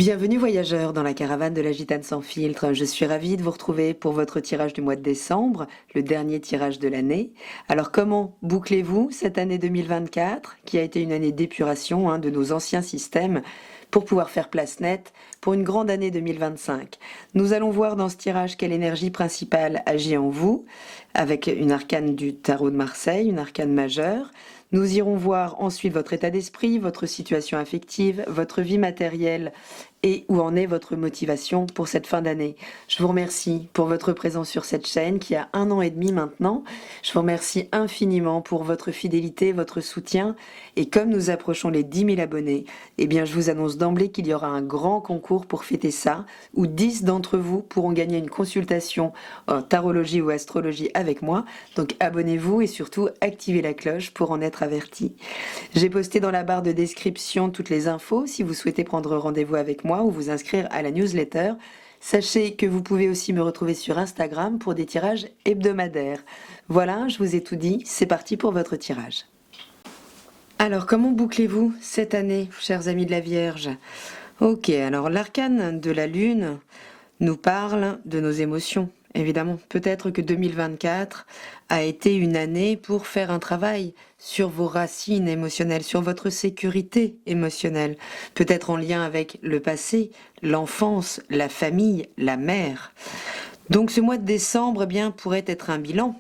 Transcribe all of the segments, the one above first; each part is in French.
Bienvenue voyageurs dans la caravane de la Gitane sans filtre. Je suis ravie de vous retrouver pour votre tirage du mois de décembre, le dernier tirage de l'année. Alors comment bouclez-vous cette année 2024 qui a été une année d'épuration de nos anciens systèmes pour pouvoir faire place nette pour une grande année 2025. Nous allons voir dans ce tirage quelle énergie principale agit en vous avec une arcane du tarot de Marseille, une arcane majeure. Nous irons voir ensuite votre état d'esprit, votre situation affective, votre vie matérielle et où en est votre motivation pour cette fin d'année. Je vous remercie pour votre présence sur cette chaîne qui a 1 an et demi maintenant. Je vous remercie infiniment pour votre fidélité, votre soutien. Et comme nous approchons les 10 000 abonnés, eh bien je vous annonce d'emblée qu'il y aura un grand concours pour fêter ça, où 10 d'entre vous pourront gagner une consultation en tarologie ou astrologie avec moi. Donc abonnez-vous et surtout activez la cloche pour en être averti. J'ai posté dans la barre de description toutes les infos si vous souhaitez prendre rendez-vous avec moi ou vous inscrire à la newsletter. Sachez que vous pouvez aussi me retrouver sur Instagram pour des tirages hebdomadaires. Voilà, je vous ai tout dit, c'est parti pour votre tirage. Alors, comment bouclez-vous cette année, chers amis de la Vierge? Ok, alors l'arcane de la Lune nous parle de nos émotions. Évidemment, peut-être que 2024 a été une année pour faire un travail sur vos racines émotionnelles, sur votre sécurité émotionnelle, peut-être en lien avec le passé, l'enfance, la famille, la mère. Donc ce mois de décembre pourrait être un bilan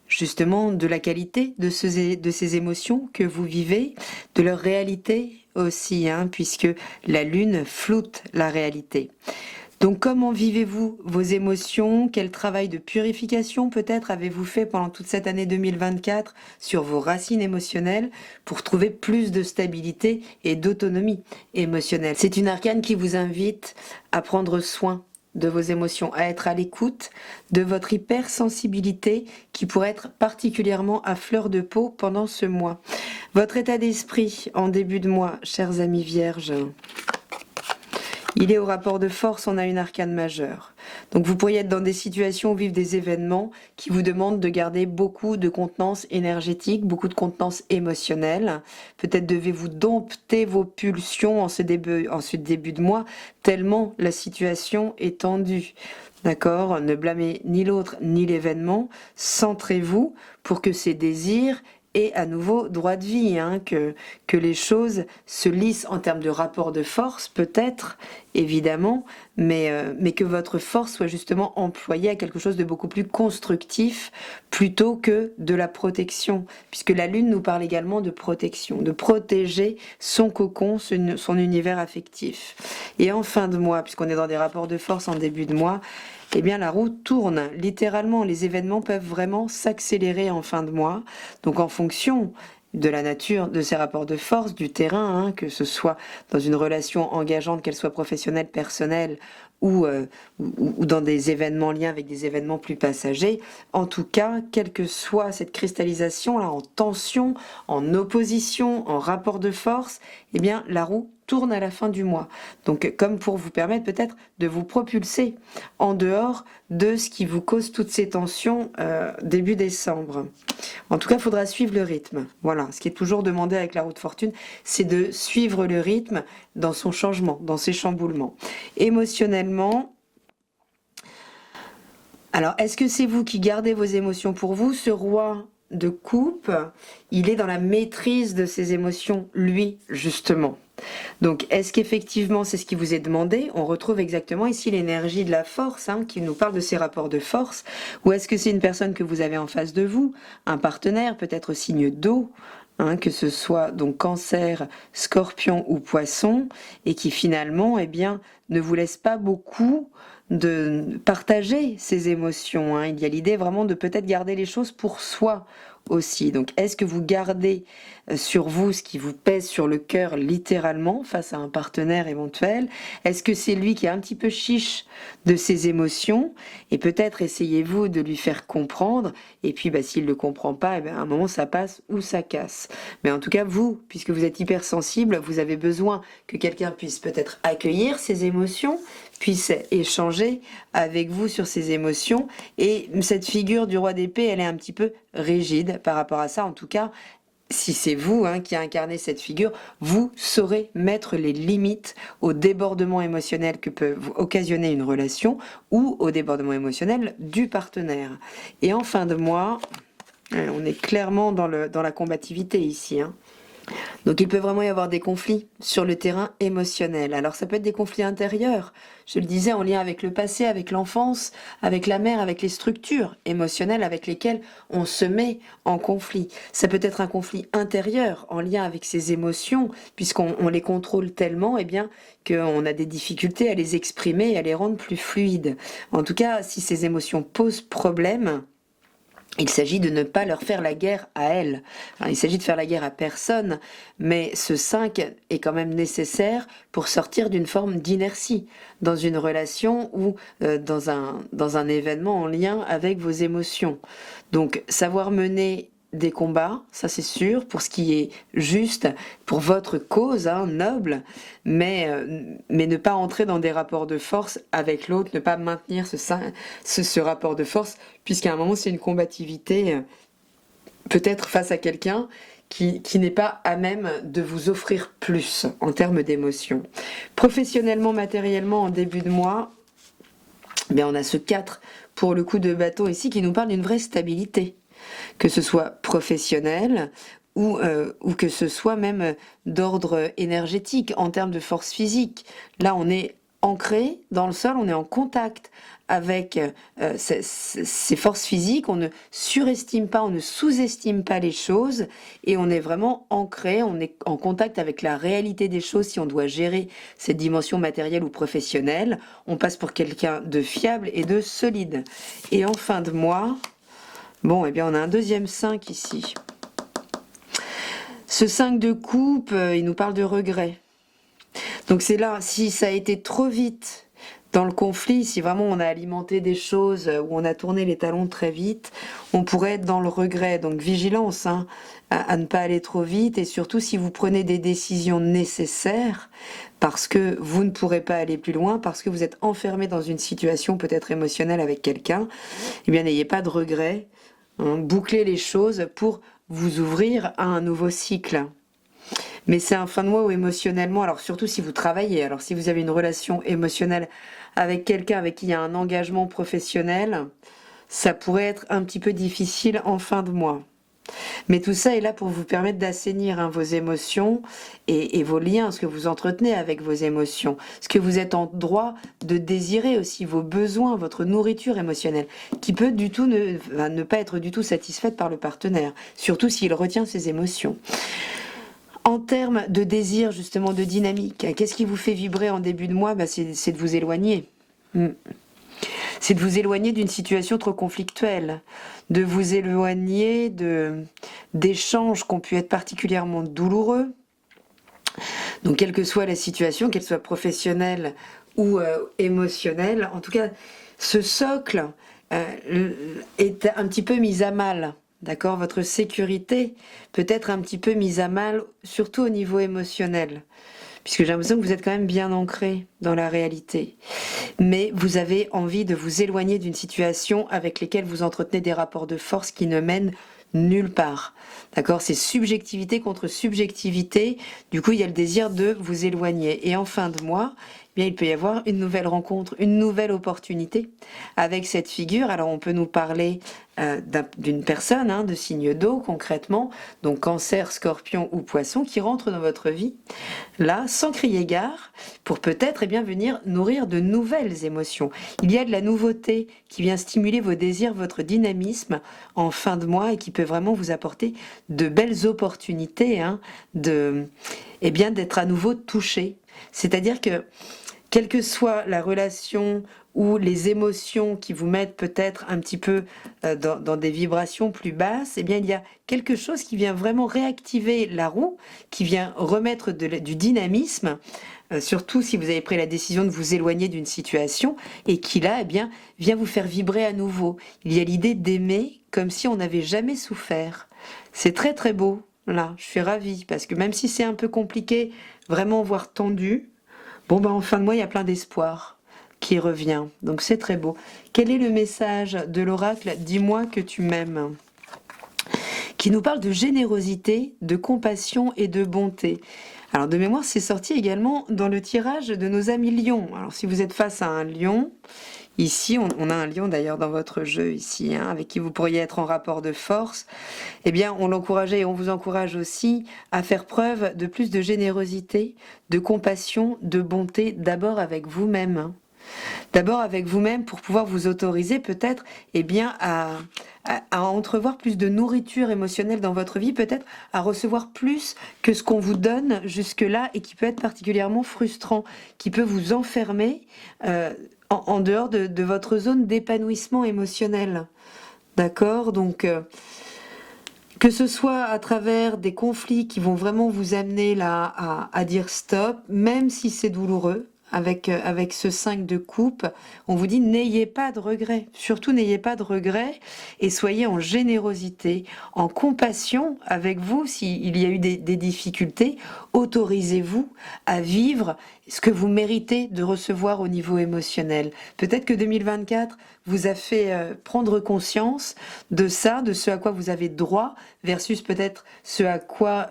justement de la qualité de ces émotions que vous vivez, de leur réalité aussi, puisque la Lune floute la réalité. Donc comment vivez-vous vos émotions? Quel travail de purification peut-être avez-vous fait pendant toute cette année 2024 sur vos racines émotionnelles pour trouver plus de stabilité et d'autonomie émotionnelle? C'est une arcane qui vous invite à prendre soin de vos émotions, à être à l'écoute de votre hypersensibilité qui pourrait être particulièrement à fleur de peau pendant ce mois. Votre état d'esprit en début de mois, chers amis vierges, il est au rapport de force, on a une arcane majeure. Donc vous pourriez être dans des situations, vivre des événements qui vous demandent de garder beaucoup de contenance énergétique, beaucoup de contenance émotionnelle. Peut-être devez-vous dompter vos pulsions en ce début de mois, tellement la situation est tendue. D'accord? Ne blâmez ni l'autre ni l'événement. Centrez-vous pour que ces désirs et à nouveau droit de vie, que les choses se lissent en termes de rapport de force, peut-être, évidemment, mais que votre force soit justement employée à quelque chose de beaucoup plus constructif plutôt que de la protection, puisque la Lune nous parle également de protection, de protéger son cocon, son univers affectif. Et en fin de mois, puisqu'on est dans des rapports de force en début de mois, eh bien la roue tourne, littéralement, les événements peuvent vraiment s'accélérer en fin de mois, donc en fonction de la nature de ces rapports de force, du terrain, que ce soit dans une relation engageante, qu'elle soit professionnelle, personnelle, ou dans des événements liés avec des événements plus passagers. En tout cas, quelle que soit cette cristallisation là, en tension, en opposition, en rapport de force, eh bien la roue tourne à la fin du mois. Donc comme pour vous permettre peut-être de vous propulser en dehors de ce qui vous cause toutes ces tensions début décembre. En tout cas, il faudra suivre le rythme. Voilà, ce qui est toujours demandé avec la roue de fortune, c'est de suivre le rythme dans son changement, dans ses chamboulements. Émotionnellement, alors est-ce que c'est vous qui gardez vos émotions pour vous? Ce roi de coupe, il est dans la maîtrise de ses émotions, lui, justement. Donc, est-ce qu'effectivement c'est ce qui vous est demandé? On retrouve exactement ici l'énergie de la force, qui nous parle de ces rapports de force. Ou est-ce que c'est une personne que vous avez en face de vous, un partenaire, peut-être signe d'eau, que ce soit donc Cancer, Scorpion ou Poisson, et qui finalement, ne vous laisse pas beaucoup de partager ses émotions. Il y a l'idée vraiment de peut-être garder les choses pour soi aussi. Donc, est-ce que vous gardez sur vous ce qui vous pèse sur le cœur littéralement face à un partenaire éventuel? Est-ce que c'est lui qui est un petit peu chiche de ses émotions? Et peut-être essayez-vous de lui faire comprendre. Et puis, s'il ne le comprend pas, à un moment, ça passe ou ça casse. Mais en tout cas, vous, puisque vous êtes hypersensible, vous avez besoin que quelqu'un puisse peut-être accueillir ses émotions, puisse échanger avec vous sur ses émotions. Et cette figure du roi d'épée, elle est un petit peu rigide par rapport à ça. En tout cas, si c'est vous qui incarnez cette figure, vous saurez mettre les limites au débordement émotionnel que peut vous occasionner une relation ou au débordement émotionnel du partenaire. Et en fin de mois, on est clairement dans la combativité ici. Donc il peut vraiment y avoir des conflits sur le terrain émotionnel. Alors ça peut être des conflits intérieurs, je le disais, en lien avec le passé, avec l'enfance, avec la mère, avec les structures émotionnelles avec lesquelles on se met en conflit. Ça peut être un conflit intérieur en lien avec ses émotions, puisqu'on les contrôle tellement qu'on a des difficultés à les exprimer et à les rendre plus fluides. En tout cas, si ces émotions posent problème, il s'agit de ne pas leur faire la guerre à elles. Alors, il s'agit de faire la guerre à personne, mais ce 5 est quand même nécessaire pour sortir d'une forme d'inertie dans une relation ou dans un événement en lien avec vos émotions. Donc, savoir mener des combats, ça c'est sûr, pour ce qui est juste, pour votre cause noble, mais ne pas entrer dans des rapports de force avec l'autre, ne pas maintenir ce rapport de force, puisqu'à un moment c'est une combativité, peut-être face à quelqu'un qui n'est pas à même de vous offrir plus en termes d'émotions. Professionnellement, matériellement, en début de mois, on a ce 4 pour le coup de bâton ici qui nous parle d'une vraie stabilité, que ce soit professionnel ou que ce soit même d'ordre énergétique, en termes de force physique. Là, on est ancré dans le sol, on est en contact avec ces forces physiques, on ne surestime pas, on ne sous-estime pas les choses, et on est vraiment ancré, on est en contact avec la réalité des choses. Si on doit gérer cette dimension matérielle ou professionnelle, on passe pour quelqu'un de fiable et de solide. Et en fin de mois, on a un deuxième 5 ici. Ce 5 de coupe, il nous parle de regret. Donc c'est là, si ça a été trop vite dans le conflit, si vraiment on a alimenté des choses où on a tourné les talons très vite, on pourrait être dans le regret. Donc vigilance à ne pas aller trop vite, et surtout si vous prenez des décisions nécessaires parce que vous ne pourrez pas aller plus loin, parce que vous êtes enfermé dans une situation peut-être émotionnelle avec quelqu'un, n'ayez pas de regret. Bouclez les choses pour vous ouvrir à un nouveau cycle. Mais c'est un fin de mois où émotionnellement, alors surtout si vous travaillez, alors si vous avez une relation émotionnelle avec quelqu'un avec qui il y a un engagement professionnel, ça pourrait être un petit peu difficile en fin de mois. Mais tout ça est là pour vous permettre d'assainir vos émotions et vos liens, ce que vous entretenez avec vos émotions, ce que vous êtes en droit de désirer aussi, vos besoins, votre nourriture émotionnelle, qui peut ne pas être du tout satisfaite par le partenaire, surtout s'il retient ses émotions. En termes de désir, justement, de dynamique, qu'est-ce qui vous fait vibrer en début de mois ? C'est de vous éloigner. C'est de vous éloigner d'une situation trop conflictuelle, de vous éloigner d'échanges qui ont pu être particulièrement douloureux. Donc quelle que soit la situation, qu'elle soit professionnelle ou émotionnelle, en tout cas, ce socle est un petit peu mis à mal. D'accord, votre sécurité peut être un petit peu mise à mal, surtout au niveau émotionnel, puisque j'ai l'impression que vous êtes quand même bien ancré dans la réalité. Mais vous avez envie de vous éloigner d'une situation avec laquelle vous entretenez des rapports de force qui ne mènent nulle part. D'accord, c'est subjectivité contre subjectivité. Du coup, il y a le désir de vous éloigner. Et en fin de mois, il peut y avoir une nouvelle rencontre, une nouvelle opportunité avec cette figure. Alors, on peut nous parler d'une personne de signe d'eau concrètement, donc cancer, scorpion ou poisson, qui rentre dans votre vie, là, sans crier gare, pour peut-être venir nourrir de nouvelles émotions. Il y a de la nouveauté qui vient stimuler vos désirs, votre dynamisme en fin de mois, et qui peut vraiment vous apporter de belles opportunités d'être à nouveau touché. C'est-à-dire que, quelle que soit la relation ou les émotions qui vous mettent peut-être un petit peu dans des vibrations plus basses, il y a quelque chose qui vient vraiment réactiver la roue, qui vient remettre du dynamisme, surtout si vous avez pris la décision de vous éloigner d'une situation, et qui là, vient vous faire vibrer à nouveau. Il y a l'idée d'aimer comme si on n'avait jamais souffert. C'est très très beau. Là, je suis ravie, parce que même si c'est un peu compliqué, vraiment voire tendu, en fin de mois, il y a plein d'espoir qui revient. Donc c'est très beau. Quel est le message de l'oracle ? Dis-moi que tu m'aimes. qui nous parle de générosité, de compassion et de bonté. Alors de mémoire, c'est sorti également dans le tirage de nos amis lions. Alors si vous êtes face à un lion, ici on a un lion d'ailleurs dans votre jeu ici, hein, avec qui vous pourriez être en rapport de force, eh bien on l'encourageait et on vous encourage aussi à faire preuve de plus de générosité, de compassion, de bonté, d'abord avec vous-même. Hein. D'abord avec vous-même pour pouvoir vous autoriser peut-être eh bien, à entrevoir plus de nourriture émotionnelle dans votre vie, peut-être à recevoir plus que ce qu'on vous donne jusque-là et qui peut être particulièrement frustrant, qui peut vous enfermer en dehors de votre zone d'épanouissement émotionnel. D'accord? Donc, que ce soit à travers des conflits qui vont vraiment vous amener là à dire stop, même si c'est douloureux, avec ce 5 de coupe, on vous dit n'ayez pas de regrets, surtout n'ayez pas de regrets et soyez en générosité, en compassion avec vous s'il y a eu des difficultés, autorisez-vous à vivre ce que vous méritez de recevoir au niveau émotionnel. Peut-être que 2024 vous a fait prendre conscience de ça, de ce à quoi vous avez droit, versus peut-être ce à quoi,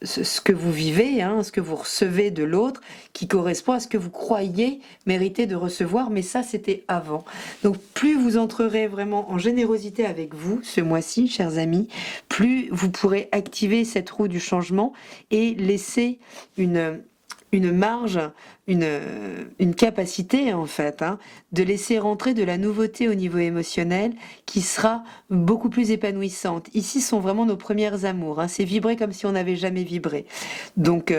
ce que vous vivez, hein, ce que vous recevez de l'autre, qui correspond à ce que vous croyez mériter de recevoir, mais ça c'était avant. Donc plus vous entrerez vraiment en générosité avec vous ce mois-ci, chers amis, plus vous pourrez activer cette roue du changement et laisser une marge, une capacité en fait, hein, de laisser rentrer de la nouveauté au niveau émotionnel qui sera beaucoup plus épanouissante. Ici sont vraiment nos premières amours, hein, c'est vibrer comme si on n'avait jamais vibré. Donc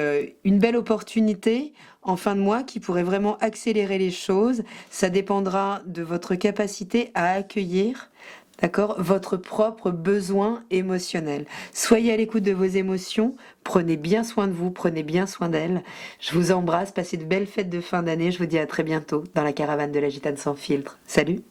une belle opportunité en fin de mois qui pourrait vraiment accélérer les choses. Ça dépendra de votre capacité à accueillir, d'accord, votre propre besoin émotionnel. Soyez à l'écoute de vos émotions, prenez bien soin de vous, prenez bien soin d'elles. Je vous embrasse, passez de belles fêtes de fin d'année. Je vous dis à très bientôt dans la caravane de la Gitane sans filtre. Salut!